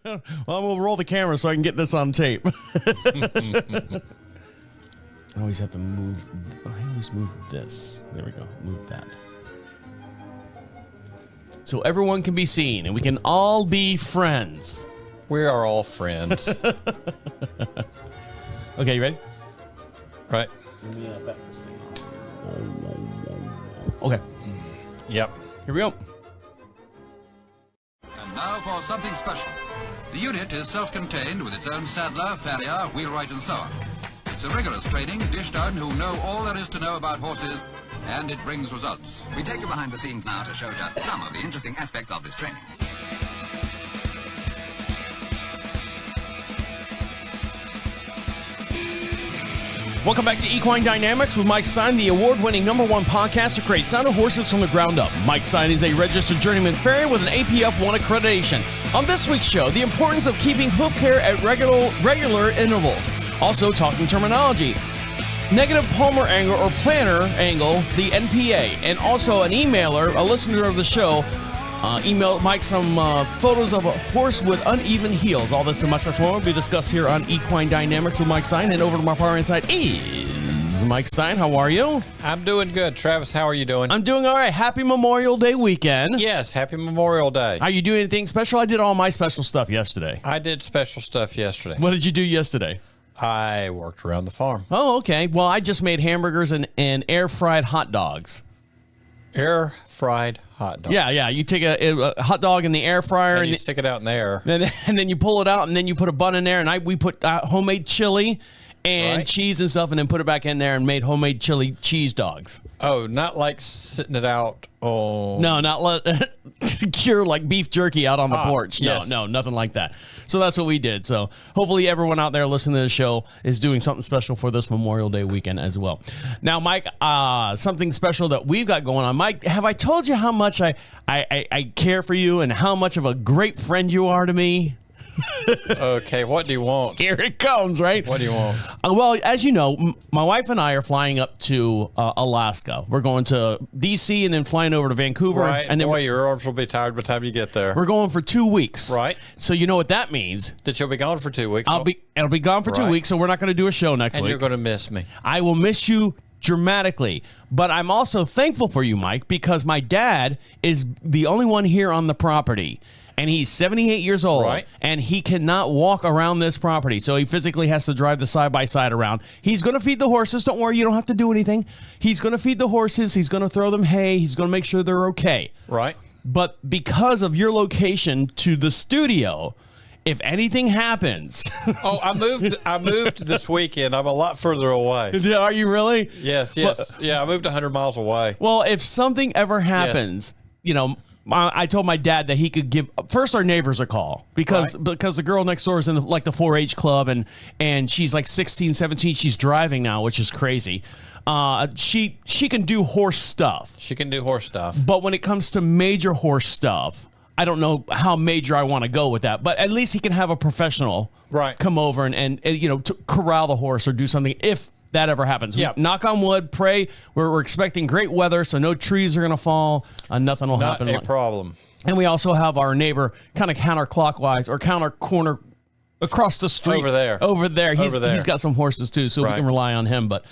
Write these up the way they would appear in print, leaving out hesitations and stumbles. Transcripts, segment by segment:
Well, we'll roll the camera so I can get this on tape. I always have to move. I always move this. There we go. Move that. So everyone can be seen and we can all be friends. We are all friends. Okay, you ready? Right. Let me back this thing off. Okay. Yep. Here we go. And now for something special. The unit is self-contained with its own saddler, farrier, wheelwright and so on. It's a rigorous training dished out who know all there is to know about horses, and it brings results. We take you behind the scenes now to show just some of the interesting aspects of this training. Welcome back to Equine Dynamics with Mike Stine, the award-winning #1 podcast to create sound of horses from the ground up. Mike Stine is a registered journeyman farrier with an APF 1 accreditation. On this week's show, the importance of keeping hoof care at regular intervals. Also talking terminology. Negative palmar angle or plantar angle, the NPA. And also an emailer, a listener of the show, email Mike some photos of a horse with uneven heels. All this and much more will be discussed here on Equine Dynamics with Mike Stine. And over to my far inside is Mike Stine. How are you? I'm doing good. Travis, how are you doing? I'm doing all right. Happy Memorial Day weekend. Yes, happy Memorial Day. Are you doing anything special? I did all my special stuff yesterday. I did special stuff yesterday. What did you do yesterday? I worked around the farm. Oh, okay. Well, I just made hamburgers and air-fried hot dogs. Air-fried hot dog. Yeah. You take a hot dog in the air fryer and you stick it out in the air. And then you pull it out, and then you put a bun in there. And we put homemade chili and cheese and stuff, and then put it back in there and made homemade chili cheese dogs. Oh, not like sitting it out. Oh. No, not let cure like beef jerky out on the porch. Yes. No, nothing like that. So that's what we did. So hopefully everyone out there listening to the show is doing something special for this Memorial Day weekend as well. Now, Mike, something special that we've got going on. Mike, have I told you how much I care for you and how much of a great friend you are to me? Okay, what do you want? Here it comes, right? What do you want? Well, as you know, my wife and I are flying up to Alaska. We're going to D.C. and then flying over to Vancouver. Right, and then boy, your arms will be tired by the time you get there. We're going for 2 weeks. Right. So you know what that means. That you'll be gone for 2 weeks. It'll be gone for 2 weeks, so we're not going to do a show next week. And you're going to miss me. I will miss you dramatically. But I'm also thankful for you, Mike, because my dad is the only one here on the property. And he's 78 years old, right, and he cannot walk around this property, so he physically has to drive the side-by-side around. He's going to feed the horses. Don't worry, you don't have to do anything. He's going to feed the horses. He's going to throw them hay. He's going to make sure they're okay. Right. But because of your location to the studio, if anything happens... Oh, I moved this weekend. I'm a lot further away. Are you really? Yes. Yeah, I moved 100 miles away. Well, if something ever happens, you know... I told my dad that he could give first our neighbors a call because the girl next door is in the 4-H club and she's like 16, 17. She's driving now, which is crazy. She can do horse stuff. She can do horse stuff. But when it comes to major horse stuff, I don't know how major I want to go with that. But at least he can have a professional come over and to corral the horse or do something if that ever happens. Yep. Knock on wood, pray. We're expecting great weather, so no trees are going to fall. Nothing will happen. Not a problem. And we also have our neighbor kind of counterclockwise or counter corner across the street. Over there. He's got some horses too, so we can rely on him. But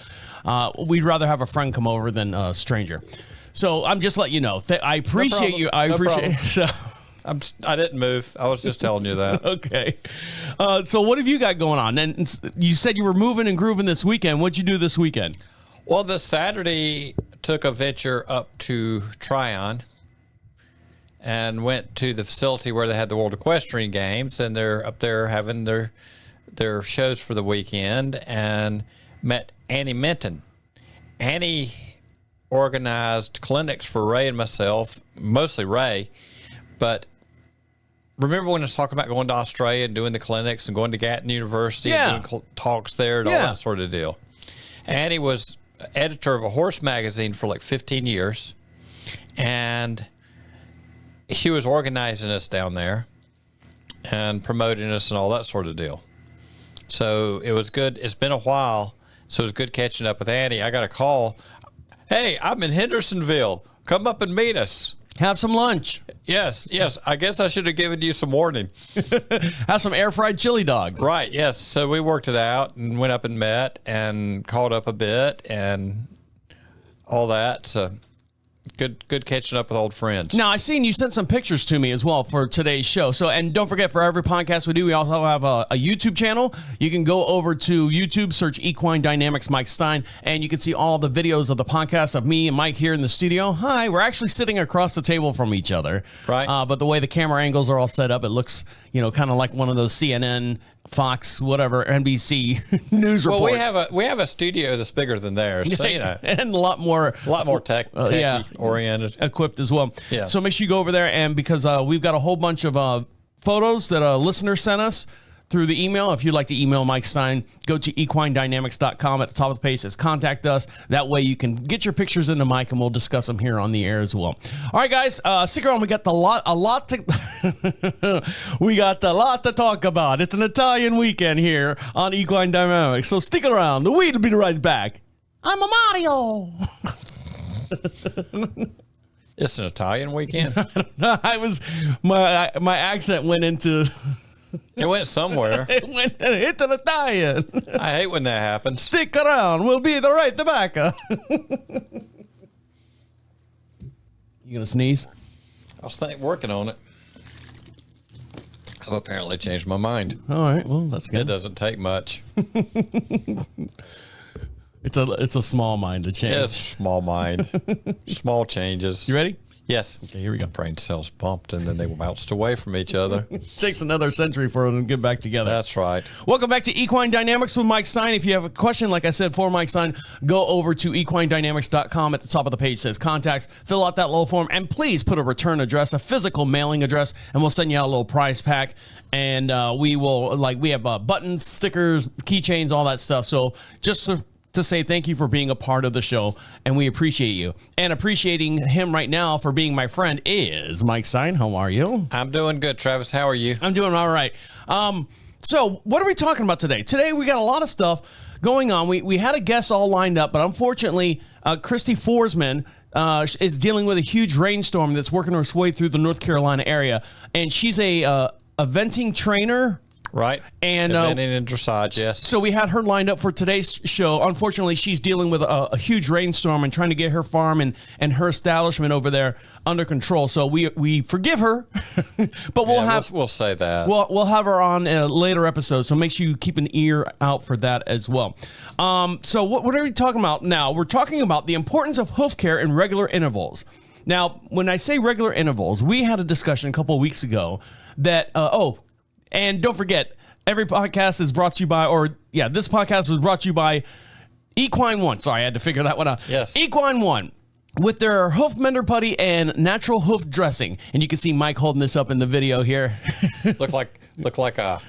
we'd rather have a friend come over than a stranger. So I'm just letting you know. I appreciate you. I appreciate so. I didn't move. I was just telling you that. Okay. So what have you got going on? And you said you were moving and grooving this weekend. What'd you do this weekend? Well, this Saturday took a venture up to Tryon and went to the facility where they had the World Equestrian Games, and they're up there having their shows for the weekend, and met Annie Minton. Annie organized clinics for Ray and myself, mostly Ray, but remember when I was talking about going to Australia and doing the clinics and going to Gatton University and doing talks there and all that sort of deal? Annie was editor of a horse magazine for like 15 years, and she was organizing us down there and promoting us and all that sort of deal. So it was good. It's been a while, so it was good catching up with Annie. I got a call. Hey, I'm in Hendersonville. Come up and meet us. Have some lunch. Yes. I guess I should have given you some warning. Have some air fried chili dogs. Right. Yes. So we worked it out and went up and met and caught up a bit and all that. So good catching up with old friends. Now, I seen you sent some pictures to me as well for today's show. So, and don't forget, for every podcast we do, we also have a YouTube channel. You can go over to YouTube, search Equine Dynamics Mike Stine, and you can see all the videos of the podcast of me and Mike here in the studio. Hi, we're actually sitting across the table from each other. Right. But the way the camera angles are all set up, it looks, kind of like one of those CNN, Fox, whatever, NBC news reports. Well, we have a studio that's bigger than theirs, so and a lot more techy oriented, equipped as well. Yeah. So make sure you go over there, and because we've got a whole bunch of photos that a listener sent us through the email. If you'd like to email Mike Stine, go to equinedynamics.com. At the top of the page says contact us. That way you can get your pictures into Mike, and we'll discuss them here on the air as well. All right, guys, stick around. We got a lot to talk about. It's an Italian weekend here on Equine Dynamics, so stick around. The weed will be right back. I'm a Mario. It's an Italian weekend. My accent went into. It went somewhere. It's an Italian. I hate when that happens. Stick around. We'll be right back. You gonna sneeze? I was working on it. I've apparently changed my mind. All right. Well, that's good. It doesn't take much. It's a small mind to change. Yes, small mind. Small changes. You ready? Yes. Okay, here we go. Brain cells bumped, and then they bounced away from each other. Takes another century for them to get back together. That's right. Welcome back to Equine Dynamics with Mike Stine. If you have a question, like I said, for Mike Stine, go over to equinedynamics.com. At the top of the page says contacts. Fill out that little form, and please put a return address, a physical mailing address, and we'll send you out a little prize pack. And we have buttons, stickers, keychains, all that stuff. So just to say thank you for being a part of the show, and we appreciate you. And appreciating him right now for being my friend is Mike Stine. How are you? I'm doing good, Travis. How are you? I'm doing all right. So what are we talking about today? Today we got a lot of stuff going on. We had a guest all lined up, but unfortunately, Christy Forsman is dealing with a huge rainstorm that's working its way through the North Carolina area, and she's a eventing trainer. Right. And in dressage, yes. So we had her lined up for today's show. Unfortunately, she's dealing with a huge rainstorm and trying to get her farm and her establishment over there under control. So we forgive her, but we'll say that. We'll have her on a later episode. So make sure you keep an ear out for that as well. So what are we talking about now? We're talking about the importance of hoof care in regular intervals. Now, when I say regular intervals, we had a discussion a couple of weeks ago that and don't forget, every podcast is brought to you by, this podcast was brought to you by Equine One. Sorry, I had to figure that one out. Yes. Equine One, with their hoof mender putty and natural hoof dressing. And you can see Mike holding this up in the video here. Look like escaped out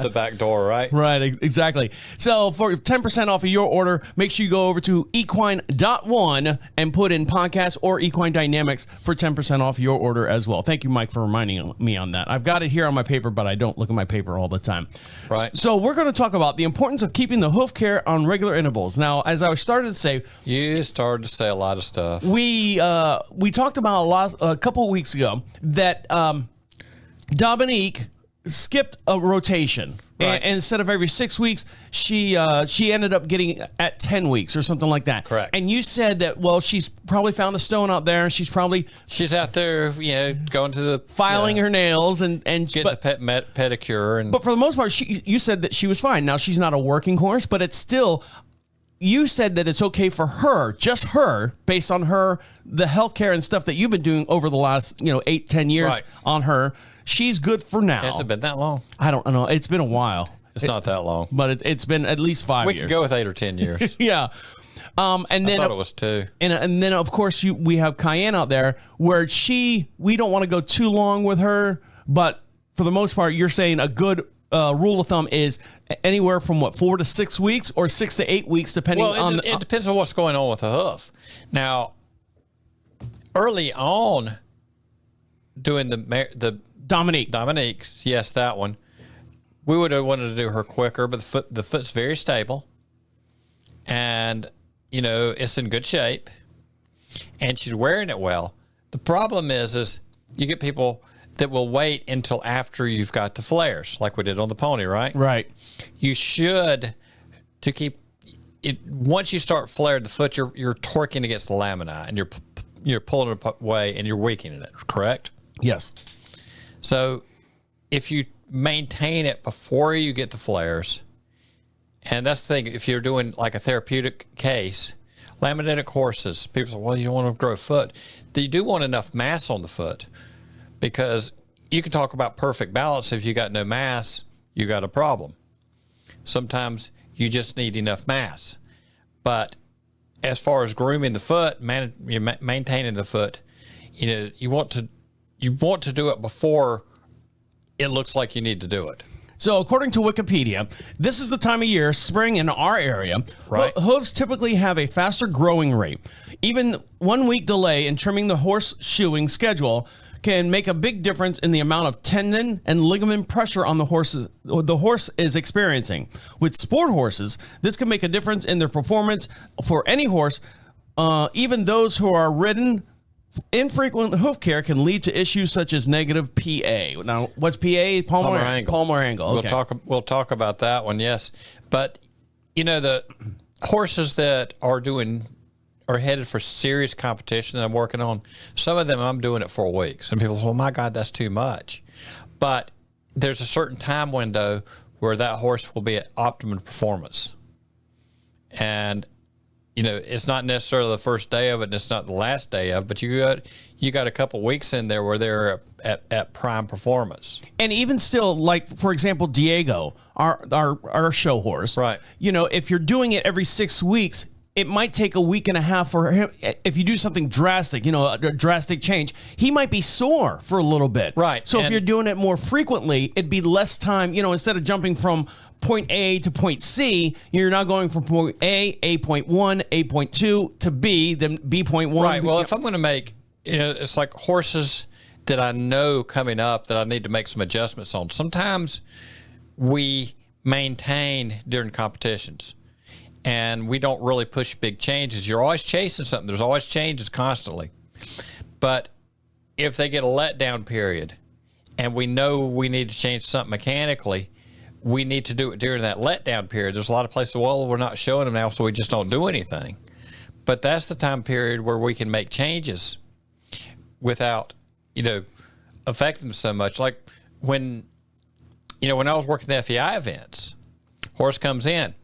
the back door, right? Right, exactly. So for 10% off of your order, make sure you go over to equine.one and put in podcast or Equine Dynamics for 10% off your order as well. Thank you, Mike, for reminding me on that. I've got it here on my paper, but I don't look at my paper all the time. Right. So we're going to talk about the importance of keeping the hoof care on regular intervals. Now, as I started to say... You started to say a lot of stuff. We talked about a couple of weeks ago that... Dominique skipped a rotation. Right. And instead of every 6 weeks, she ended up getting at 10 weeks or something like that. Correct. And you said that, she's probably found a stone out there. She's out there, going to the... filing her nails and getting a pedicure. But for the most part, you said that she was fine. Now, she's not a working horse, but it's still... You said that it's okay for her, just her, based on the healthcare and stuff that you've been doing over the last, 8-10 years right. on her. She's good for now. Has it been that long? I don't know. It's been a while. It's not that long. But it's been at least 5 years. We could go with 8 or 10 years. Yeah. And then I thought it was 2. And then, of course, we have Cayenne out there where we don't want to go too long with her. But for the most part, you're saying a good rule of thumb is anywhere from 4 to 6 weeks or 6 to 8 weeks, depending on... It depends on what's going on with the hoof. Now, early on, doing the Dominique's, yes, that one, we would have wanted to do her quicker, but the foot's very stable, and it's in good shape. and she's wearing it well. The problem is you get people that will wait until after you've got the flares, like we did on the pony, right? Right. You should, to keep it, once you start flaring the foot, you're torquing against the lamina, and you're pulling it away, and you're weakening it, correct? Yes. So if you maintain it before you get the flares, and that's the thing, if you're doing like a therapeutic case, laminitic horses, people say, well, you don't want to grow a foot. You do want enough mass on the foot, because you can talk about perfect balance. If you got no mass, you got a problem. Sometimes you just need enough mass. But as far as grooming the foot, maintaining the foot, you want to do it before it looks like you need to do it. So according to Wikipedia, this is the time of year, spring in our area. Right. Hooves typically have a faster growing rate. Even 1 week delay in trimming the horse shoeing schedule can make a big difference in the amount of tendon and ligament pressure on the horse is experiencing. With sport horses, this can make a difference in their performance for any horse. Even those who are ridden, infrequent hoof care can lead to issues such as negative PA. Now, what's PA? Palmar angle. Palmar angle. Okay. We'll talk about that one, yes. But, the horses that are headed for serious competition that I'm working on, some of them I'm doing it for a week. Some people say, well, my God, that's too much. But there's a certain time window where that horse will be at optimum performance. And, it's not necessarily the first day of it, and it's not the last day of it, but you got a couple weeks in there where they're at prime performance. And even still, like, for example, Diego, our show horse. Right. If you're doing it every 6 weeks, it might take a week and a half for him. If you do something drastic, a drastic change, he might be sore for a little bit. Right. So if you're doing it more frequently, it'd be less time, instead of jumping from point A to point C, you're now going from point A point 1, A point 2 to B, then B point 1. Right. Well, if I'm going to make, it's like horses that I know coming up that I need to make some adjustments on. Sometimes we maintain during competitions, and we don't really push big changes. You're always chasing something. There's always changes constantly. But if they get a letdown period and we know we need to change something mechanically, we need to do it during that letdown period. There's a lot of places, well, we're not showing them now, so we just don't do anything. But that's the time period where we can make changes without, affecting them so much. Like when I was working the FEI events, horse comes in,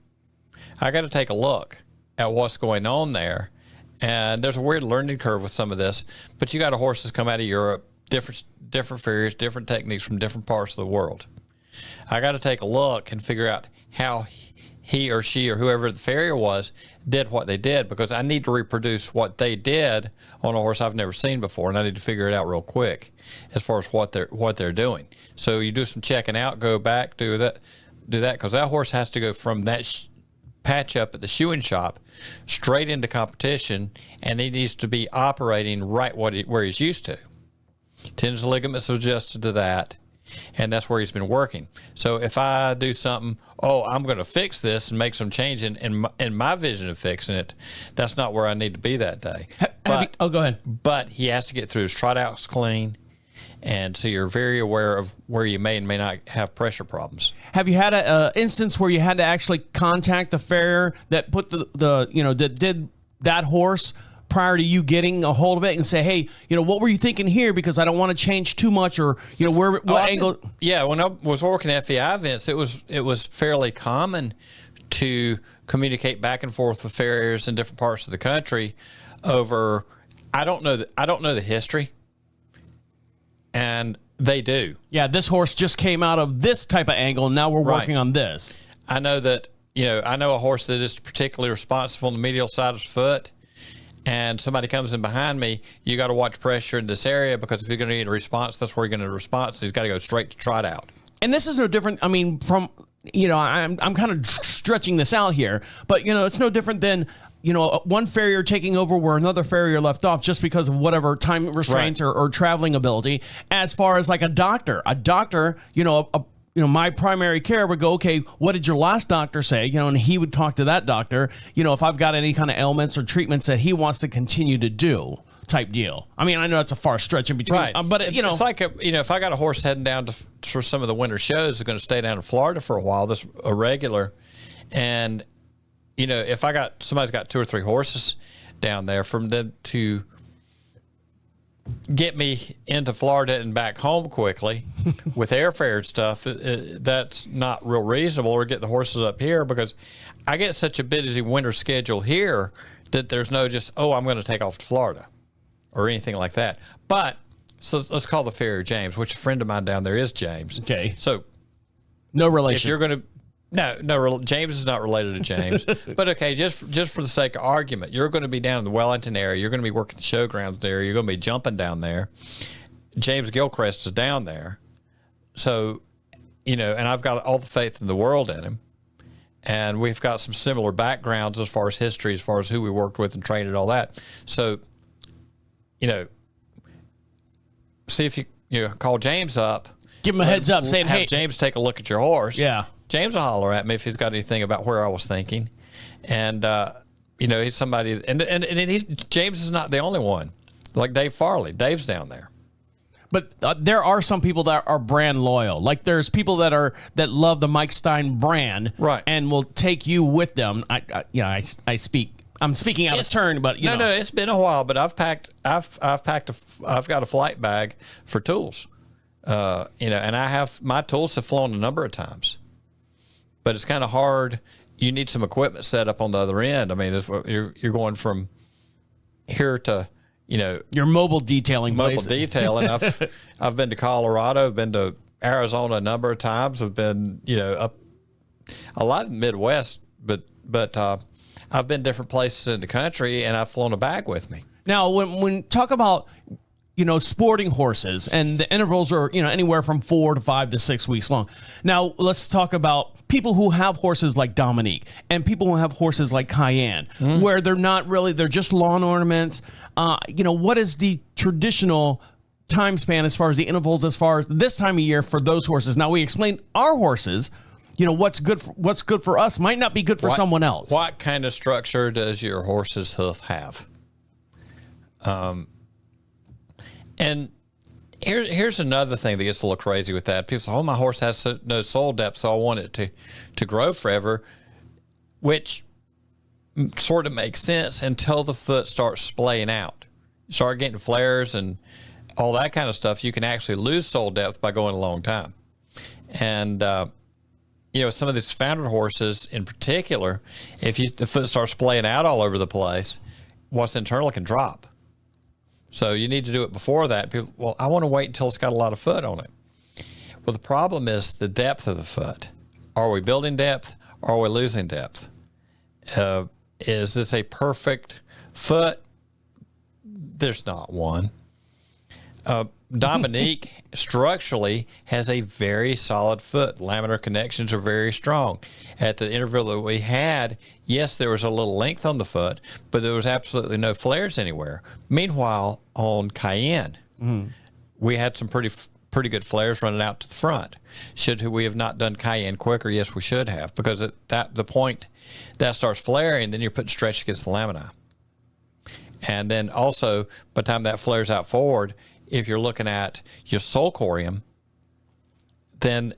I got to take a look at what's going on there. And there's a weird learning curve with some of this, but you got a horse that's come out of Europe, different farriers, different techniques from different parts of the world. I got to take a look and figure out how he or she or whoever the farrier was did what they did, because I need to reproduce what they did on a horse I've never seen before, and I need to figure it out real quick as far as what they're doing. So you do some checking out, go back, do that, because that horse has to go from that patch up at the shoeing shop straight into competition, and he needs to be operating right where he's used to. Tendons and ligaments adjusted to that, and that's where he's been working. So if I do something, I'm going to fix this and make some change in my vision of fixing it, that's not where I need to be that day. Go ahead. But he has to get through his trot outs clean, and so you're very aware of where you may and may not have pressure problems. Have you had an instance where you had to actually contact the farrier that put that did that horse prior to you getting a hold of it and say, hey, what were you thinking here? Because I don't want to change too much, or what angle? Yeah, when I was working at FEI events, it was fairly common to communicate back and forth with farriers in different parts of the country over. I don't know the history. And they do. Yeah, this horse just came out of this type of angle, and now we're working on this. I know that, I know a horse that is particularly responsive on the medial side of his foot, and somebody comes in behind me, you got to watch pressure in this area, because if you're going to need a response, that's where you're going to need a response. So he's got to go straight to trot out. And this is no different, from, I'm kind of stretching this out here, but, it's no different than, one farrier taking over where another farrier left off just because of whatever time restraints or traveling ability. As far as like a doctor, my primary care would go, okay, what did your last doctor say? And he would talk to that doctor, if I've got any kind of ailments or treatments that he wants to continue to do. type deal. I mean, I know it's a far stretch in between, Right. but it's like if I got a horse heading down for some of the winter shows, it's going to stay down in Florida for a while. This a regular, and if somebody's got 2 or 3 horses down there, from them to get me into Florida and back home quickly with airfare and stuff, that's not real reasonable. Or get the horses up here, because I get such a busy winter schedule here that there's no I'm going to take off to Florida or anything like that. But so let's call the farrier James, which a friend of mine down there is James. Okay. So no relation. if you're going to No, James is not related to James. But okay, just for the sake of argument, you're going to be down in the Wellington area. You're going to be working the showgrounds there. You're going to be jumping down there. James Gilchrist is down there. So, and I've got all the faith in the world in him. And we've got some similar backgrounds as far as history, as far as who we worked with and trained and all that. So, see if you call James up. Give him a heads up saying, have hey. James take a look at your horse. Yeah. James will holler at me if he's got anything about where I was thinking. And, he's somebody, and James is not the only one. Like Dave Farley. Dave's down there. But there are some people that are brand loyal. Like there's people that love the Mike Stine brand, right, and will take you with them. I'm speaking out of turn, but no, it's been a while. But I've got a flight bag for tools, and my tools have flown a number of times. But it's kind of hard. You need some equipment set up on the other end. I mean, you're going from here to. Your mobile detailing place. Detailing. I've been to Colorado, I've been to Arizona a number of times. I've been, up a lot in the Midwest, but I've been different places in the country, and I've flown a bag with me. Now, when talk about, sporting horses, and the intervals are, anywhere from 4 to 5 to 6 weeks long. Now, let's talk about people who have horses like Dominique and people who have horses like Cayenne, where they're not really, they're just lawn ornaments. What is the traditional time span as far as the intervals, as far as this time of year for those horses? Now, we explained our horses, what's good for us might not be good for someone else. What kind of structure does your horse's hoof have? And here's another thing that gets a little crazy with that. People say, my horse has no sole depth, so I want it to grow forever, which sort of makes sense until the foot starts splaying out. You start getting flares and all that kind of stuff. You can actually lose sole depth by going a long time. And, some of these foundered horses in particular, if the foot starts splaying out all over the place, what's internal can drop. So you need to do it before that. People, I want to wait until it's got a lot of foot on it. Well, the problem is the depth of the foot. Are we building depth? Or are we losing depth? Is this a perfect foot? There's not one. Dominique structurally has a very solid foot. Laminar connections are very strong. At the interval that we had, yes, there was a little length on the foot, but there was absolutely no flares anywhere. Meanwhile, on Cayenne, we had some pretty good flares running out to the front. Should we have not done Cayenne quicker? Yes, we should have, because at the point that starts flaring, then you're putting stretch against the lamina. And then also, by the time that flares out forward, if you're looking at your sulcorium, then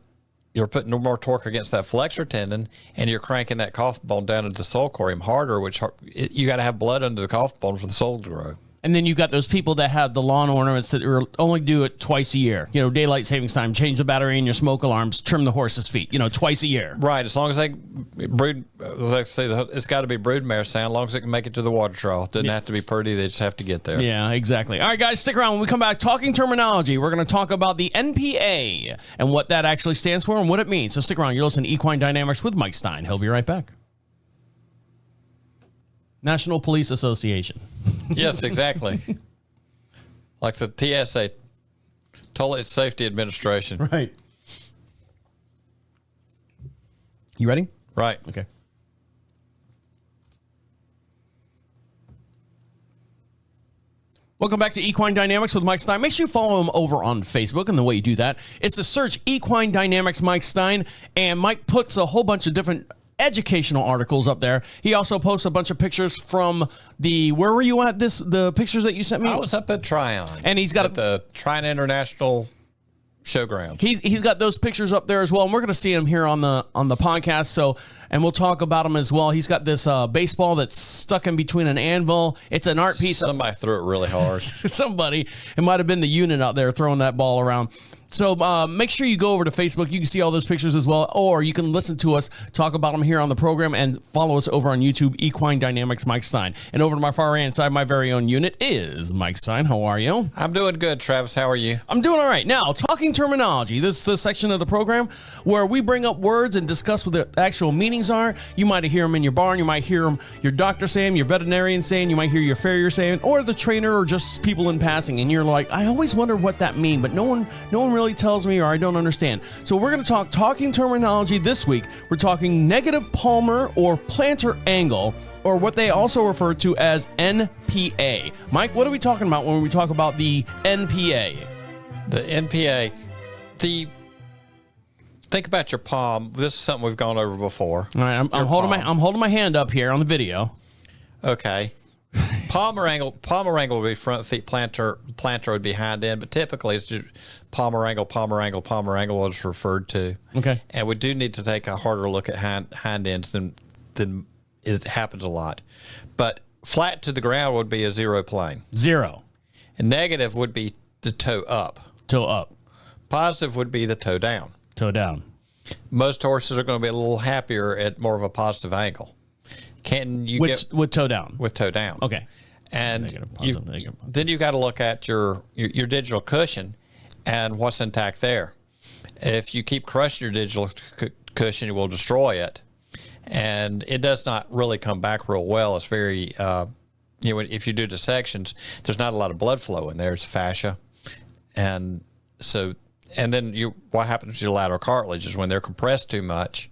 you're putting no more torque against that flexor tendon, and you're cranking that coffin bone down into the sulcorium harder, which you got to have blood under the coffin bone for the sole to grow. And then you got those people that have the lawn ornaments that only do it twice a year. Daylight savings time, change the battery in your smoke alarms, trim the horse's feet, twice a year. Right. As long as they brood, let's say it's got to be broodmare sound, as long as it can make it to the water trough. Doesn't have to be pretty. They just have to get there. Yeah, exactly. All right, guys, stick around. When we come back, talking terminology, we're going to talk about the NPA and what that actually stands for and what it means. So stick around. You're listening to Equine Dynamics with Mike Stine. He'll be right back. National Police Association. Yes, exactly. Like the TSA, Toilet Safety Administration. Right. You ready? Right. Okay. Welcome back to Equine Dynamics with Mike Stine. Make sure you follow him over on Facebook, and the way you do that is to search Equine Dynamics Mike Stine, and Mike puts a whole bunch of different educational articles up there. He also posts a bunch of pictures from where were you at the pictures that you sent me? I was up at Tryon. And he's got the Tryon International Showgrounds. He's got those pictures up there as well, and we're going to see him here on the podcast. So, and we'll talk about him as well. He's got this baseball that's stuck in between an anvil. It's an art piece. Somebody threw it really hard. Somebody. It might have been the unit out there throwing that ball around. So make sure you go over to Facebook. You can see all those pictures as well, or you can listen to us talk about them here on the program and follow us over on YouTube, Equine Dynamics, Mike Stine. And over to my far right hand side, my very own unit is Mike Stine. How are you? I'm doing good, Travis. How are you? I'm doing all right. Now, talking terminology. This is the section of the program where we bring up words and discuss what the actual meanings are. You might hear them in your barn. You might hear them your doctor saying, your veterinarian saying. You might hear your farrier saying, or the trainer, or just people in passing. And you're like, I always wonder what that means, but no one really tells me, or I don't understand. So we're going to talking terminology this week. We're talking negative palmar or plantar angle, or what they also refer to as NPA. Mike, what are we talking about when we talk about the NPA? The NPA, think about your palm. This is something we've gone over before. All right, I'm holding my hand up here on the video. Okay. Palmar angle would be front feet, plantar would be hind end, but typically it's just palmar angle is referred to. Okay. And we do need to take a harder look at hind ends than it happens a lot. But flat to the ground would be a zero plane. Zero. And negative would be the toe up. Toe up. Positive would be the toe down. Toe down. Most horses are going to be a little happier at more of a positive angle. Can you with toe down? With toe down. Okay. And negative. Then you got to look at your digital cushion and what's intact there. If you keep crushing your digital cushion, you will destroy it, and it does not really come back real well. It's very if you do dissections, there's not a lot of blood flow in there. It's fascia, and then what happens to your lateral cartilage is when they're compressed too much.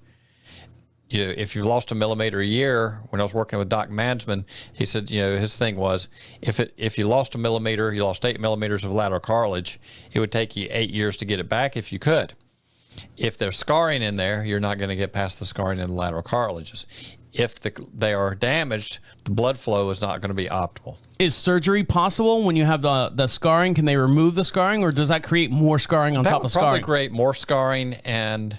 If you lost a millimeter a year, when I was working with Doc Mansman, he said, his thing was, if you lost a millimeter, you lost 8 millimeters of lateral cartilage, it would take you 8 years to get it back if you could. If there's scarring in there, you're not going to get past the scarring in the lateral cartilages. If they are damaged, the blood flow is not going to be optimal. Is surgery possible when you have the scarring? Can they remove the scarring, or does that create more scarring on top of scarring? That would probably create more scarring, and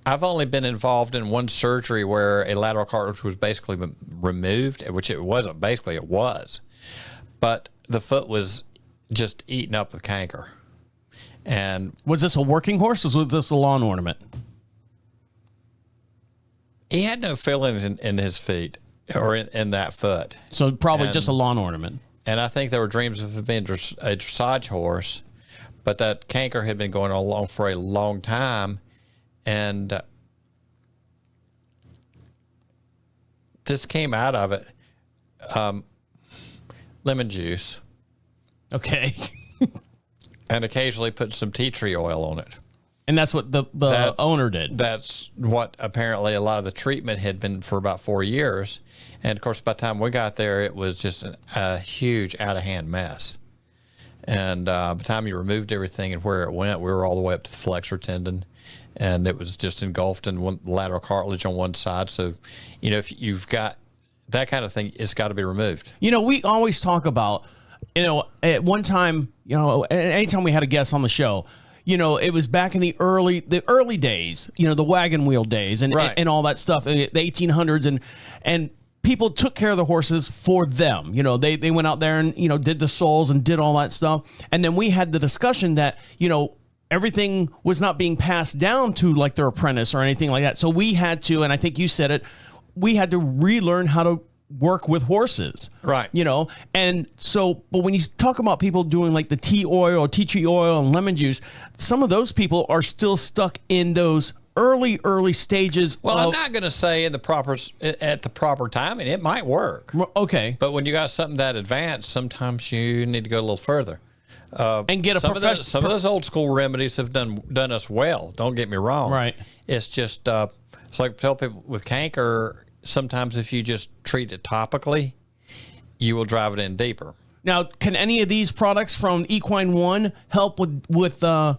I've only been involved in one surgery where a lateral cartilage was basically removed, which it wasn't. Basically, it was. But the foot was just eaten up with canker. And was this a working horse, or was this a lawn ornament? He had no fillings in his feet or in that foot. So probably just a lawn ornament. And I think there were dreams of it being a dressage horse, but that canker had been going on for a long time. And this came out of it, lemon juice. Okay. And occasionally put some tea tree oil on it. And that's what the owner did. That's what apparently a lot of the treatment had been for about 4 years. And, of course, by the time we got there, it was just a huge out-of-hand mess. And by the time you removed everything and where it went, we were all the way up to the flexor tendon. And it was just engulfed in one lateral cartilage on one side. So, if you've got that kind of thing, it's got to be removed. We always talk about, at one time, anytime we had a guest on the show, it was back in the early days, the wagon wheel days and, right. and all that stuff, the 1800s, and people took care of the horses for them. They went out there and, did the soles and did all that stuff. And then we had the discussion that, everything was not being passed down to like their apprentice or anything like that. So we had to, and I think you said it, we had to relearn how to work with horses. Right. And so, but when you talk about people doing like the tea tree oil and lemon juice, some of those people are still stuck in those early stages. Well, I'm not going to say at the proper time, and it might work. Okay. But when you got something that advanced, sometimes you need to go a little further. And get some of those old school remedies have done us well. Don't get me wrong. Right. It's just it's like I tell people with canker. Sometimes if you just treat it topically, you will drive it in deeper. Now, can any of these products from Equine One help with the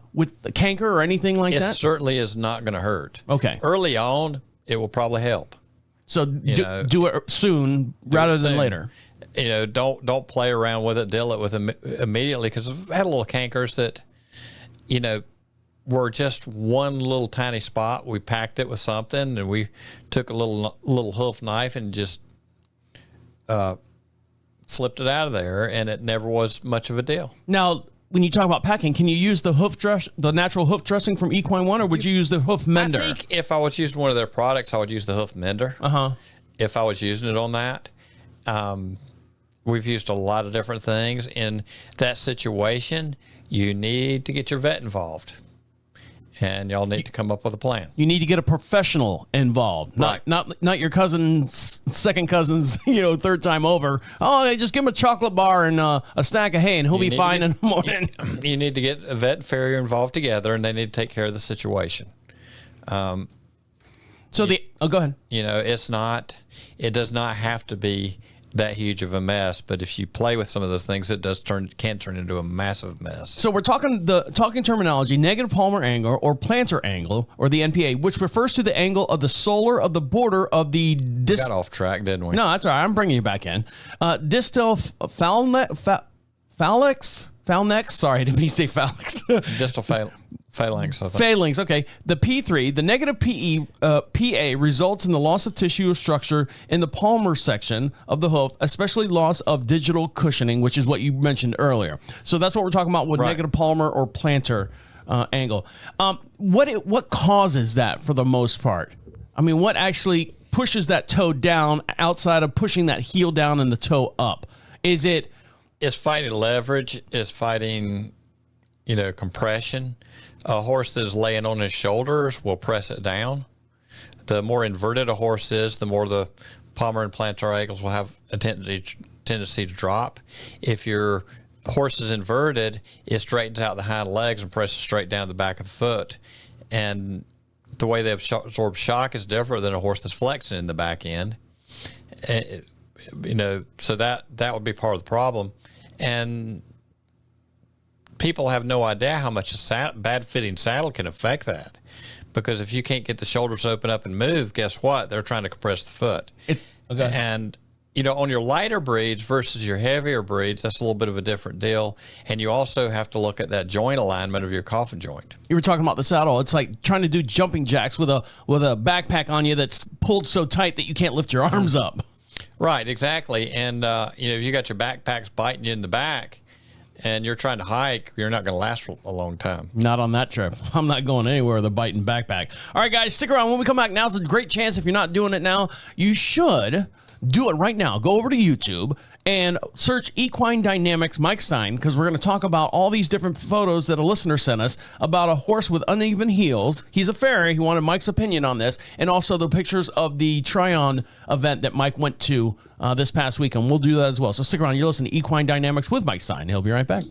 canker or anything like that? It certainly is not going to hurt. Okay. Early on, it will probably help. So do it soon rather than later. Don't play around with it. Deal it with them immediately, because I've had little cankers that, were just one little tiny spot. We packed it with something, and we took a little hoof knife and just flipped it out of there, and it never was much of a deal. Now, when you talk about packing, can you use the natural hoof dressing from Equine 1, or would you use the hoof mender? I think if I was using one of their products, I would use the hoof mender. If I was using it on that. We've used a lot of different things. In that situation, you need to get your vet involved. And y'all need to come up with a plan. You need to get a professional involved, right. not your cousin's second cousin's, third time over. Oh, just give him a chocolate bar and a stack of hay, and he'll be fine in the morning. You need to get a vet and farrier involved together, and they need to take care of the situation. Go ahead. It does not have to be that huge of a mess, but if you play with some of those things, it can turn into a massive mess. So we're talking terminology: negative palmar angle or plantar angle, or the NPA, which refers to the angle of the solar of the border of the got off track, didn't we? No, that's all right. I'm bringing you back in. Distal phalanx. Sorry, I didn't mean to say phalanx. Distal phalanx. Phalanx. Okay. The P3, the negative PA results in the loss of tissue or structure in the palmar section of the hoof, especially loss of digital cushioning, which is what you mentioned earlier. So that's what we're talking about with negative palmar or plantar angle. What causes that for the most part? I mean, what actually pushes that toe down outside of pushing that heel down and the toe up? Is it? It's fighting leverage. It's fighting, compression. A horse that is laying on his shoulders will press it down. The more inverted a horse is, the more the palmar and plantar ankles will have a tendency to drop. If your horse is inverted, it straightens out the hind legs and presses straight down the back of the foot. And the way they absorb shock is different than a horse that's flexing in the back end. So that would be part of the problem. And people have no idea how much a bad fitting saddle can affect that. Because if you can't get the shoulders open up and move, guess what? They're trying to compress the foot. And, on your lighter breeds versus your heavier breeds, that's a little bit of a different deal. And you also have to look at that joint alignment of your coffin joint. You were talking about the saddle. It's like trying to do jumping jacks with a backpack on you that's pulled so tight that you can't lift your arms up. Right, exactly. And, if you got your backpacks biting you in the back and you're trying to hike, you're not going to last for a long time. Not on that trip. I'm not going anywhere with a biting backpack. All right, guys, stick around. When we come back, now's a great chance. If you're not doing it now, you should do it right now. Go over to YouTube and search Equine Dynamics Mike Stine, because we're going to talk about all these different photos that a listener sent us about a horse with uneven heels. He's a farrier. He wanted Mike's opinion on this, and also the pictures of the Tryon event that Mike went to this past weekend. We'll do that as well. So stick around. You're listening to Equine Dynamics with Mike Stine. He'll be right back.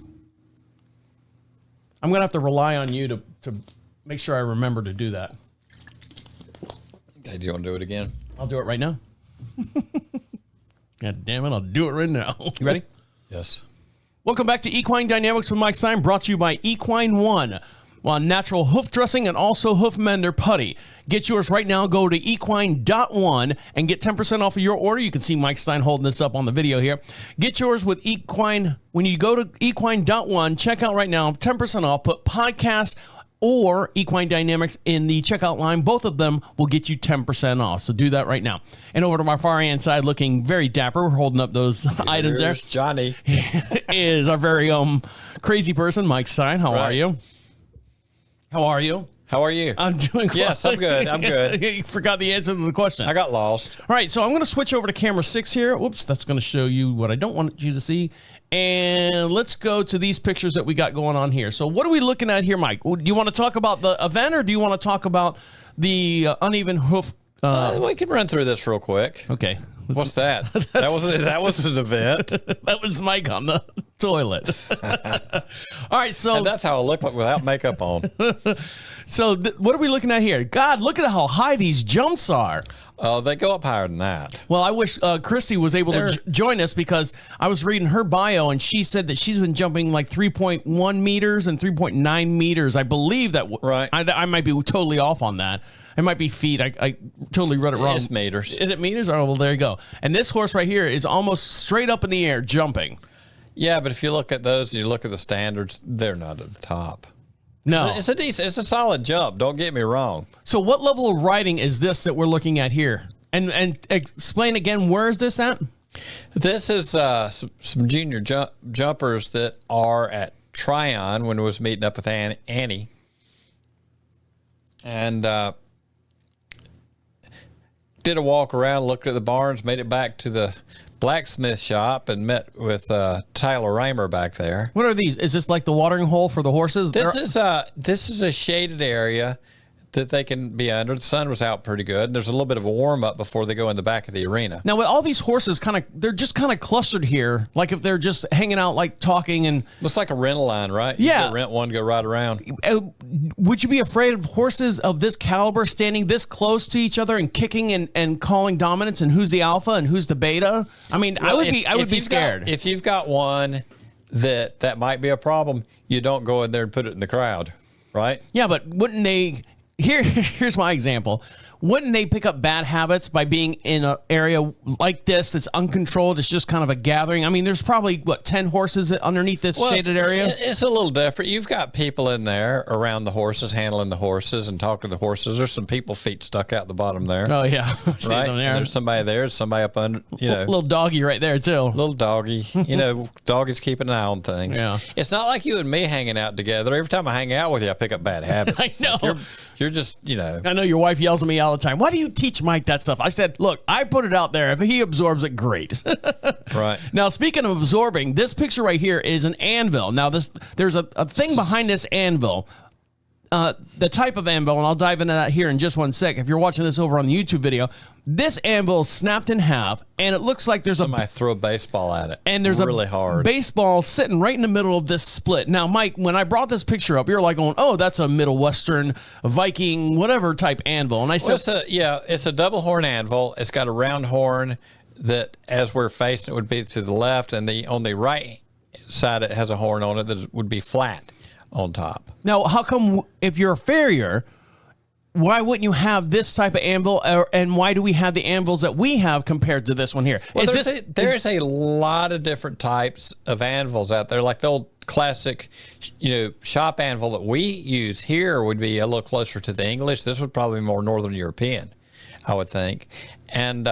I'm going to have to rely on you to make sure I remember to do that. Okay, do you want to do it again? I'll do it right now. God damn it, I'll do it right now. You ready? Yes. Welcome back to Equine Dynamics with Mike Stine, brought to you by Equine 1. Natural hoof dressing and also hoof mender putty. Get yours right now. Go to equine.1 and get 10% off of your order. You can see Mike Stine holding this up on the video here. Get yours with Equine. When you go to equine.1, check out right now, 10% off. Put podcast or Equine Dynamics in the checkout line. Both of them will get you 10% off. So do that right now. And over to my far hand side, looking very dapper, we're holding up those items there. Johnny is our very crazy person, Mike Stine. How are you? How are you? How are you? I'm doing well. Yes, I'm good. I'm good. You forgot the answer to the question. I got lost. All right, so I'm going to switch over to camera 6 here. Whoops, that's going to show you what I don't want you to see. And let's go to these pictures that we got going on here. So what are we looking at here, Mike? Do you want to talk about the event, or do you want to talk about the uneven hoof? We can run through this real quick. Okay. What's that? That was an event. That was Mike on the toilet. All right, so And that's how I look like without makeup on. so what are we looking at here? God, look at how high these jumps are. Oh, they go up higher than that. Well, I wish Christy was able to join us, because I was reading her bio and she said that she's been jumping like 3.1 meters and 3.9 meters. I believe that. Right. I might be totally off on that. It might be feet. I totally read it wrong. It's meters. Is it meters? Oh, well, there you go. And this horse right here is almost straight up in the air jumping. Yeah, but if you look at those and you look at the standards, they're not at the top. No. It's a solid jump. Don't get me wrong. So what level of riding is this that we're looking at here? And explain again, where is this at? This is some junior jumpers that are at Tryon when I was meeting up with Annie. And did a walk around, looked at the barns, made it back to the blacksmith shop and met with Tyler Raymer back there. What are these? Is this like the watering hole for the horses? This is a shaded area that they can be under. The sun was out pretty good. There's a little bit of a warm up before they go in the back of the arena. Now, with all these horses, they're just kind of clustered here, like if they're just hanging out, like talking and. Looks like a rental line, right? Yeah. You go rent one, go right around. Would you be afraid of horses of this caliber standing this close to each other and kicking and calling dominance, and who's the alpha and who's the beta? I mean, Well, I would be scared. If you've got one that might be a problem, you don't go in there and put it in the crowd, right? Yeah, but wouldn't they? Here's my example. Wouldn't they pick up bad habits by being in an area like this that's uncontrolled? It's just kind of a gathering. I mean, there's probably, 10 horses underneath this shaded area? It's a little different. You've got people in there around the horses, handling the horses and talking to the horses. There's some people feet stuck out the bottom there. Oh, yeah. I see right? them there. And there's somebody there, somebody up under, Little doggy right there, too. Little doggy. Doggies keeping an eye on things. Yeah. It's not like you and me hanging out together. Every time I hang out with you, I pick up bad habits. I know. Like you're just, I know your wife yells at me all the time. Why do you teach Mike that stuff? I said, look, I put it out there. If he absorbs it, great. Right. Now, speaking of absorbing, this picture right here is an anvil. Now, there's a thing behind this anvil. The type of anvil, and I'll dive into that here in just one sec. If you're watching this over on the YouTube video, this anvil is snapped in half, and it looks like there's somebody throw a baseball at it. And there's really a hard baseball sitting right in the middle of this split. Now, Mike, when I brought this picture up, you're like going, oh, that's a Middle Western Viking, whatever type anvil. And I said, it's a double horn anvil. It's got a round horn that, as we're facing, it would be to the left, and on the right side, it has a horn on it that would be flat on top. Now, how come if you're a farrier, why wouldn't you have this type of anvil, and why do we have the anvils that we have compared to this one here? Well, there's a lot of different types of anvils out there. Like the old classic, shop anvil that we use here would be a little closer to the English. This would probably be more Northern European, I would think. And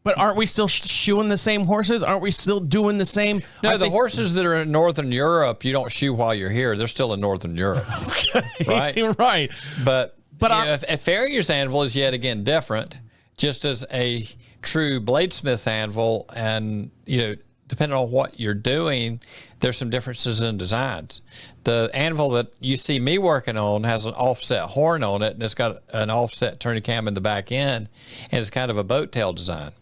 but aren't we still shoeing the same horses? Aren't we still doing the same? No, the horses that are in Northern Europe, you don't shoe while you're here. They're still in Northern Europe. Okay. Right? Right. But a farrier's anvil is yet again different, just as a true bladesmith's anvil. And, depending on what you're doing, there's some differences in designs. The anvil that you see me working on has an offset horn on it, and it's got an offset turning cam in the back end, and it's kind of a boat tail design.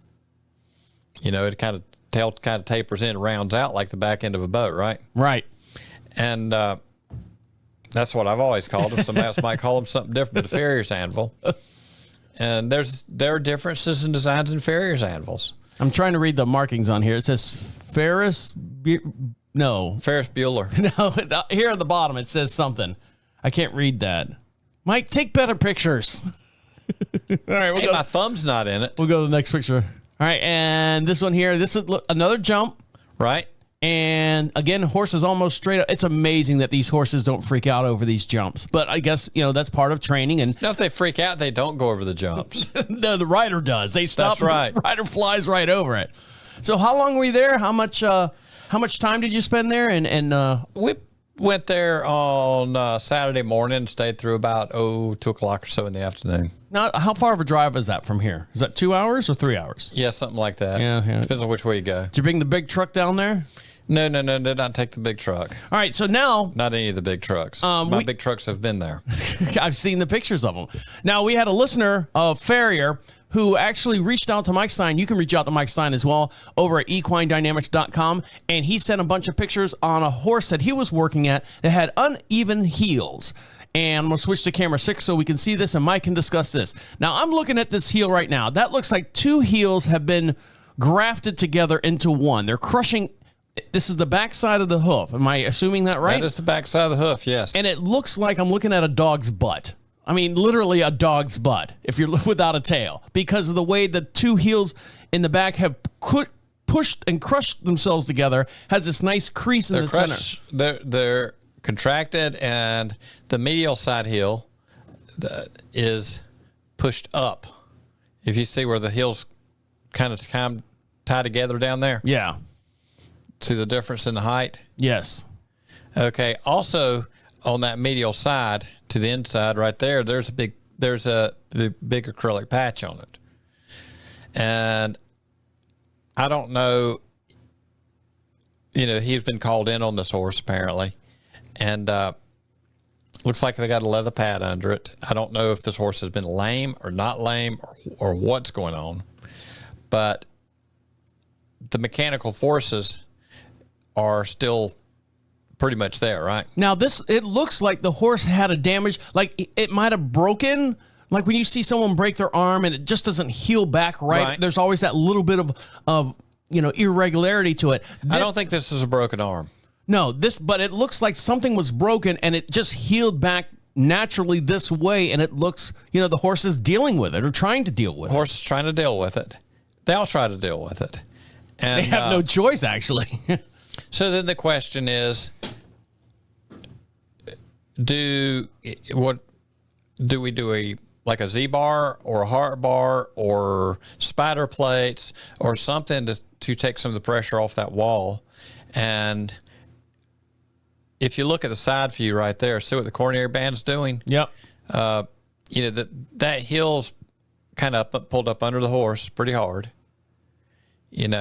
It kind of tapers in, rounds out like the back end of a boat, right? Right. And that's what I've always called them. Somebody else might call them something different, but a farrier's anvil. And there are differences in designs in farrier's anvils. I'm trying to read the markings on here. It says Ferris Bueller. No, here at the bottom it says something. I can't read that. Mike, take better pictures. All right, my thumb's not in it. We'll go to the next picture. All right, and this one here, this is another jump. Right. And again, horse is almost straight up. It's amazing that these horses don't freak out over these jumps. But I guess, that's part of training. And no, if they freak out, they don't go over the jumps. the rider does. They stop. That's right. The rider flies right over it. So how long were you there? How much time did you spend there? And we went there on Saturday morning, stayed through about 2 o'clock or so in the afternoon. Now, how far of a drive is that from here? Is that 2 hours or 3 hours? Yeah, something like that. Yeah. Depends on which way you go. Did you bring the big truck down there? No, did not take the big truck. All right, so now... Not any of the big trucks. My big trucks have been there. I've seen the pictures of them. Now, we had a listener, a farrier, who actually reached out to Mike Stine. You can reach out to Mike Stine as well over at equinedynamics.com. And he sent a bunch of pictures on a horse that he was working at that had uneven heels. And I'm going to switch to camera 6 so we can see this and Mike can discuss this. Now, I'm looking at this heel right now. That looks like 2 heels have been grafted together into one. They're crushing. This is the backside of the hoof. Am I assuming that right? That is the backside of the hoof, yes. And it looks like I'm looking at a dog's butt. I mean, literally a dog's butt, if you're without a tail, because of the way the 2 heels in the back have pushed and crushed themselves together, has this nice crease in the center. They're contracted, and the medial side heel is pushed up. If you see where the heels kind of tie together down there. Yeah. See the difference in the height? Yes. Okay. Also, on that medial side to the inside right there, there's a big acrylic patch on it. And I don't know, he's been called in on this horse apparently. And looks like they got a leather pad under it. I don't know if this horse has been lame or not lame or what's going on. But the mechanical forces are still pretty much there, right? Now, it looks like the horse had a damage, like it might have broken. Like when you see someone break their arm and it just doesn't heal back right. There's always that little bit of irregularity to it. I don't think this is a broken arm. No, but it looks like something was broken and it just healed back naturally this way. And it looks, the horse is dealing with it or trying to deal with it. The horse is trying to deal with it. They all try to deal with it. And they have no choice, actually. So then the question is, do we do a Z-bar or a heart bar or spider plates or something to take some of the pressure off that wall? And if you look at the side view right there, see what the coronary band's doing? Yep. That heel's kind of pulled up under the horse pretty hard, and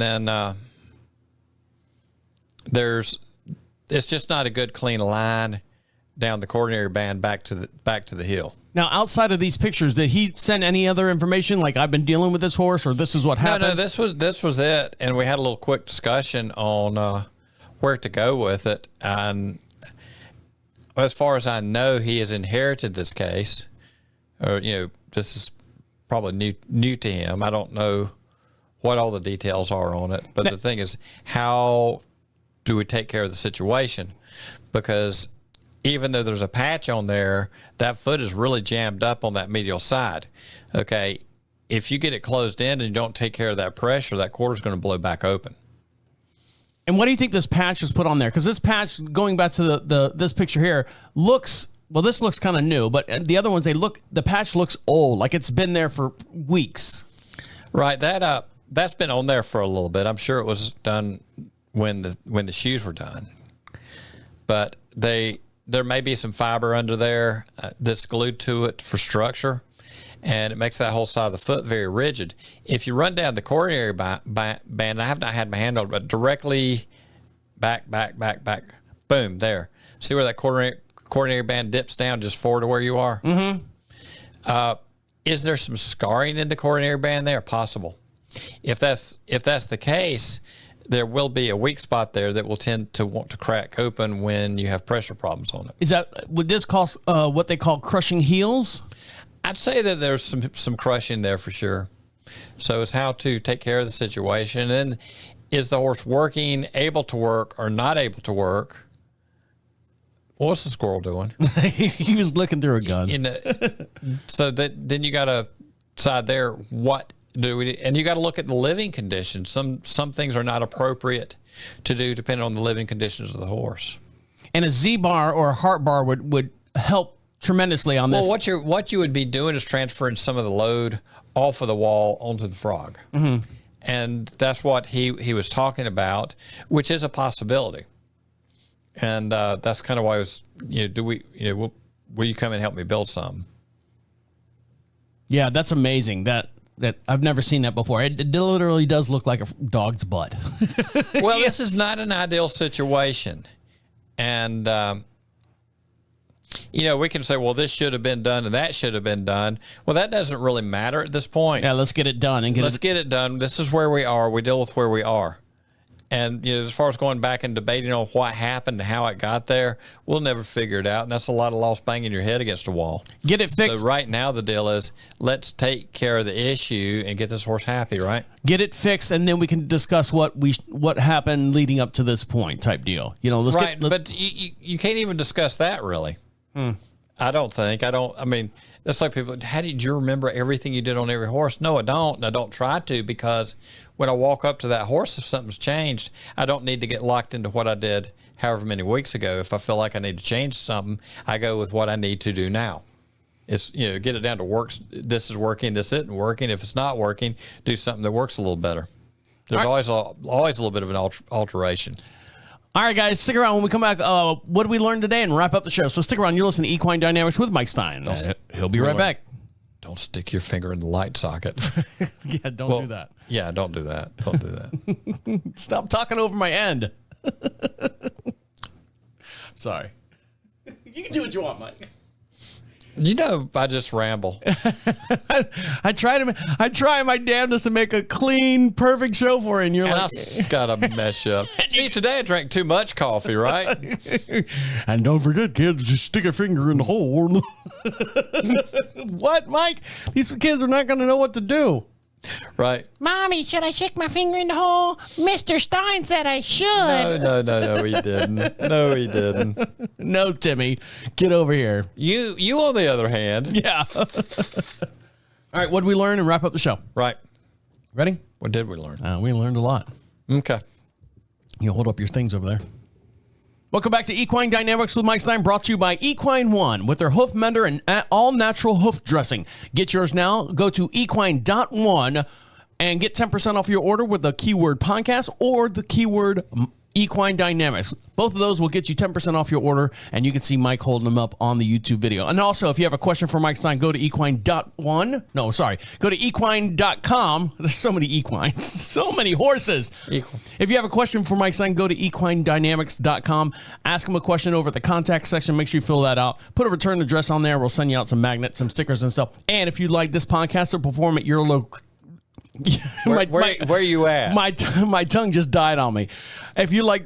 then it's just not a good clean line down the coronary band back to the heel. Now, outside of these pictures, did he send any other information? Like, I've been dealing with this horse, or this is what happened? No, this was it, and we had a little quick discussion on where to go with it. And as far as I know, he has inherited this case. This is probably new to him. I don't know what all the details are on it, but the thing is, how do we take care of the situation? Because even though there's a patch on there, that foot is really jammed up on that medial side. Okay, if you get it closed in and you don't take care of that pressure, that quarter's going to blow back open. And what do you think this patch was put on there? Because this patch, going back to this picture here, this looks kind of new, but the other ones, the patch looks old, like it's been there for weeks. Right, that's been on there for a little bit. I'm sure it was done when the shoes were done, but there may be some fiber under there that's glued to it for structure, and it makes that whole side of the foot very rigid. If you run down the coronary band, I have not had my hand on it, but directly back, boom, there. See where that coronary band dips down just forward to where you are? Mm-hmm. Is there some scarring in the coronary band there? Possible. If that's the case, there will be a weak spot there that will tend to want to crack open when you have pressure problems on it. Would this cause what they call crushing heels? I'd say that there's some crushing there for sure. So it's how to take care of the situation. And is the horse working, able to work, or not able to work? What's the squirrel doing? He was looking through a gun. So then you got to decide there what do we, and you got to look at the living conditions. Some things are not appropriate to do depending on the living conditions of the horse. And a Z-bar or a heart bar would help tremendously on this. Well, what you would be doing is transferring some of the load off of the wall onto the frog. Mm-hmm. And that's what he was talking about, which is a possibility. And that's kind of why I was, will you come and help me build some? Yeah, that's amazing. That I've never seen that before. It literally does look like a dog's butt. Well, this is not an ideal situation. And We can say, well, this should have been done and that should have been done. Well, that doesn't really matter at this point. Yeah, let's get it done Let's get it done. This is where we are. We deal with where we are. And as far as going back and debating on what happened and how it got there, we'll never figure it out. And that's a lot of lost banging your head against a wall. Get it fixed. So right now the deal is let's take care of the issue and get this horse happy, right? Get it fixed, and then we can discuss what happened leading up to this point type deal. But you can't even discuss that really. I don't think. I mean, it's like people, how did you remember everything you did on every horse? No, I don't. I don't try to, because when I walk up to that horse, if something's changed, I don't need to get locked into what I did however many weeks ago. If I feel like I need to change something, I go with what I need to do now. It's, get it down to works. This is working. This isn't working. If it's not working, do something that works a little better. There's always a little bit of an alteration. All right, guys, stick around. When we come back, what did we learn today, and wrap up the show. So stick around. You're listening to Equine Dynamics with Mike Stine. He'll be right back. Don't stick your finger in the light socket. Yeah, don't do that. Yeah, don't do that. Don't do that. Stop talking over my end. Sorry. You can do what you want, Mike. I just ramble. I try my damnedest to make a clean, perfect show for you, and you're and like, I gotta mess up. See, today I drank too much coffee, right? And don't forget, kids, just stick a finger in the hole. What, Mike? These kids are not going to know what to do. Right. Mommy, should I stick my finger in the hole? Mr. Stine said I should. No, he didn't. No, he didn't. No, Timmy, get over here. You on the other hand. Yeah. All right, what did we learn, and wrap up the show? Right. Ready? What did we learn? We learned a lot. Okay. You hold up your things over there. Welcome back to Equine Dynamics with Mike Stine, brought to you by Equine One with their hoof mender and all-natural hoof dressing. Get yours now. Go to equine.one and get 10% off your order with the keyword podcast or the keyword Equine Dynamics. Both of those will get you 10% off your order, and you can see Mike holding them up on the YouTube video. And also, if you have a question for Mike Stine, go to equine.one. No, sorry. Go to equine.com. There's so many equines. So many horses. If you have a question for Mike Stine, go to equinedynamics.com. Ask him a question over at the contact section. Make sure you fill that out. Put a return address on there. We'll send you out some magnets, some stickers and stuff. And if you'd like this podcast to perform at your local... Where you at? My tongue just died on me. If you like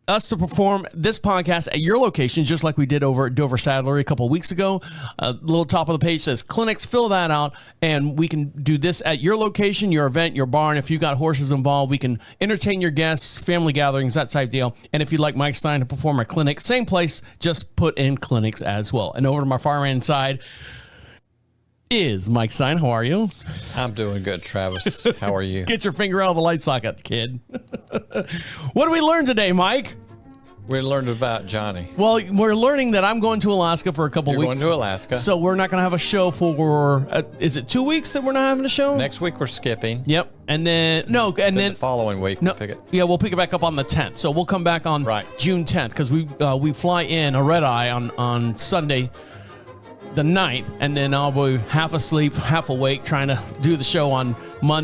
us to perform this podcast at your location, just like we did over at Dover Saddlery a couple of weeks ago, a little top of the page says clinics. Fill that out, and we can do this at your location, your event, your barn. If you got horses involved, we can entertain your guests, family gatherings, that type deal. And if you'd like Mike Stine to perform a clinic, same place, just put in clinics as well. And over to my far end side is Mike Stine. How are you? I'm doing good, Travis. How are you? Get your finger out of the light socket, kid. What did we learn today, Mike? We learned about Johnny. Well, we're learning that I'm going to Alaska for a couple weeks. You're going to Alaska. So we're not going to have a show for, is it 2 weeks that we're not having a show? Next week we're skipping. Yep. And then, then the following week we'll pick it. Yeah, we'll pick it back up on the 10th. So we'll come back on June 10th, because we fly in a red eye on Sunday, the 9th, and then I'll be half asleep, half awake, trying to do the show on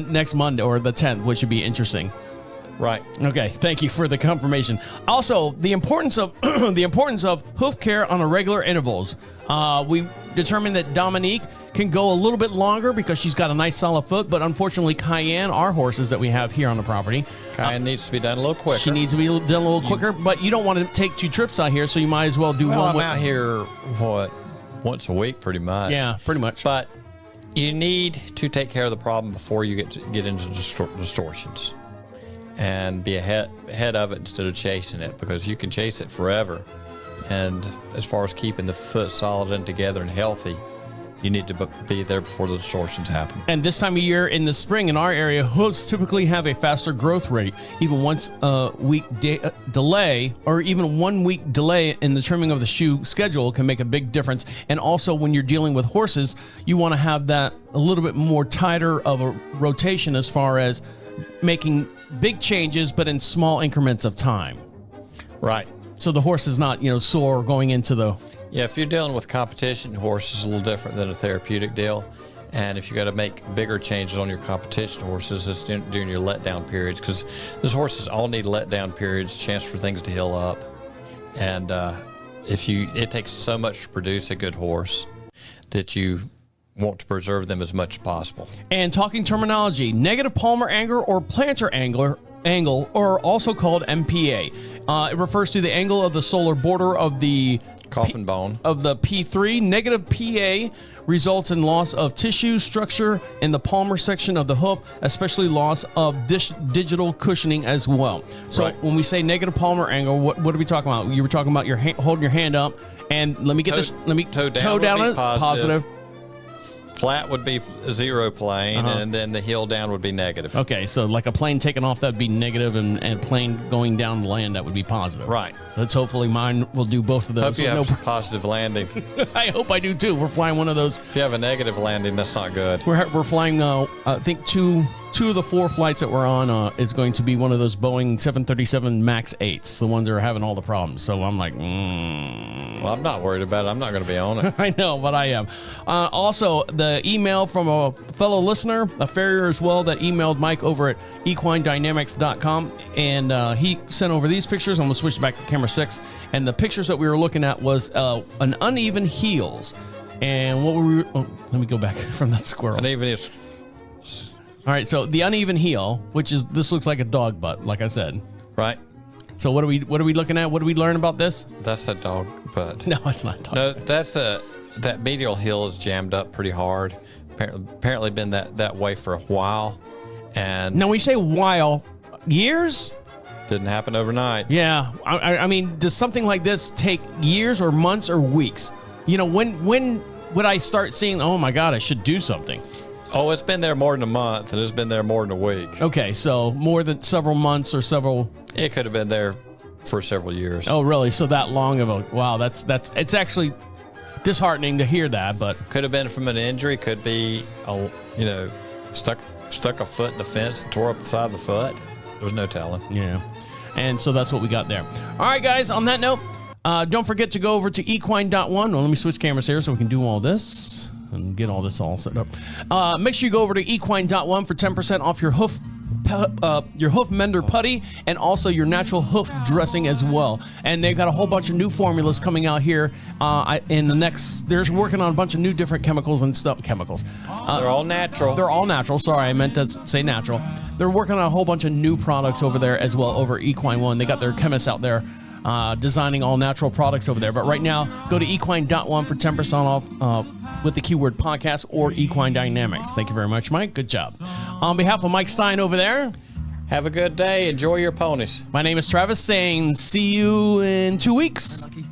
next Monday or the 10th, which should be interesting. Right. Okay. Thank you for the confirmation. Also, the importance of hoof care on a regular intervals. We determined that Dominique can go a little bit longer because she's got a nice solid foot, but unfortunately, Cayenne, our horses that we have here on the property, Cayenne needs to be done a little quicker. She needs to be done a little quicker, but you don't want to take 2 trips out here, so you might as well do one. I'm out here once a week, pretty much. Yeah, pretty much. But you need to take care of the problem before you get into distortions, and be ahead of it instead of chasing it, because you can chase it forever. And as far as keeping the foot solid and together and healthy, you need to be there before the distortions happen. And this time of year in the spring in our area, hoofs typically have a faster growth rate. Even once a week delay, or even 1 week delay in the trimming of the shoe schedule can make a big difference. And also when you're dealing with horses, you want to have that a little bit more tighter of a rotation as far as making big changes, but in small increments of time. Right. So the horse is not, sore going into the... Yeah, if you're dealing with competition, horse is a little different than a therapeutic deal. And if you got to make bigger changes on your competition horses, it's during your letdown periods, because those horses all need letdown periods, chance for things to heal up. And it takes so much to produce a good horse that you want to preserve them as much as possible. And talking terminology, negative palmar angle or plantar angle, or also called MPA. It refers to the angle of the solar border of the Coffin bone of the P3. Negative PA results in loss of tissue structure in the palmar section of the hoof, especially loss of digital cushioning as well. So right. When we say negative palmar angle, what are we talking about? You were talking about your holding your hand up, and let me get this. Let me toe down it. Positive. Flat would be zero plane, and then the heel down would be negative. Okay, so like a plane taking off, that would be negative, and a plane going down the land, that would be positive. Right. Let's hopefully mine will do both of those. Hope you have a positive landing. I hope I do too. We're flying one of those. If you have a negative landing, that's not good. We're flying, I think two of the 4 flights that we're on is going to be one of those Boeing 737 MAX 8s, the ones that are having all the problems. So I'm like, Well, I'm not worried about it. I'm not going to be on it. I know, but I am. Also, the email from a fellow listener, a farrier as well, that emailed Mike over at equinedynamics.com, and he sent over these pictures. I'm going to switch back to camera 6, and the pictures that we were looking at was an uneven heels. And what were we? Oh, let me go back from that squirrel. Uneven is. All right, so the uneven heel, which is, this looks like a dog butt, like I said. Right. So what are we looking at? What do we learn about this? That's a dog butt. No, it's not a dog No, butt. that medial heel is jammed up pretty hard. Apparently been that way for a while, and Now, when you say while, years? didn't happen overnight. Yeah, I mean, does something like this take years or months or weeks? You know, when would I start seeing, oh my God, I should do something? Oh, it's been there more than a month, and it's been there more than a week. Okay, so more than several months or several. It could have been there for several years. Oh, really? So that long of a, wow, that's it's actually disheartening to hear that, but. Could have been from an injury. Could be, stuck a foot in the fence and tore up the side of the foot. There's no telling. Yeah. And so that's what we got there. All right, guys, on that note, don't forget to go over to equine.one. Well, let me switch cameras here so we can do all this and get all this all set up. Make sure you go over to equine.one for 10% off your hoof mender putty and also your natural hoof dressing as well. And they've got a whole bunch of new formulas coming out here they're working on a bunch of new different chemicals and stuff. They're all natural. They're all natural. Sorry, I meant to say natural. They're working on a whole bunch of new products over there as well over Equine One. They got their chemists out there designing all natural products over there. But right now, go to equine.one for 10% off with the keyword podcast or Equine Dynamics. Thank you very much, Mike. Good job. On behalf of Mike Stine over there, Have a good day. Enjoy your ponies. my name is Travis saying see you in 2 weeks. Lucky.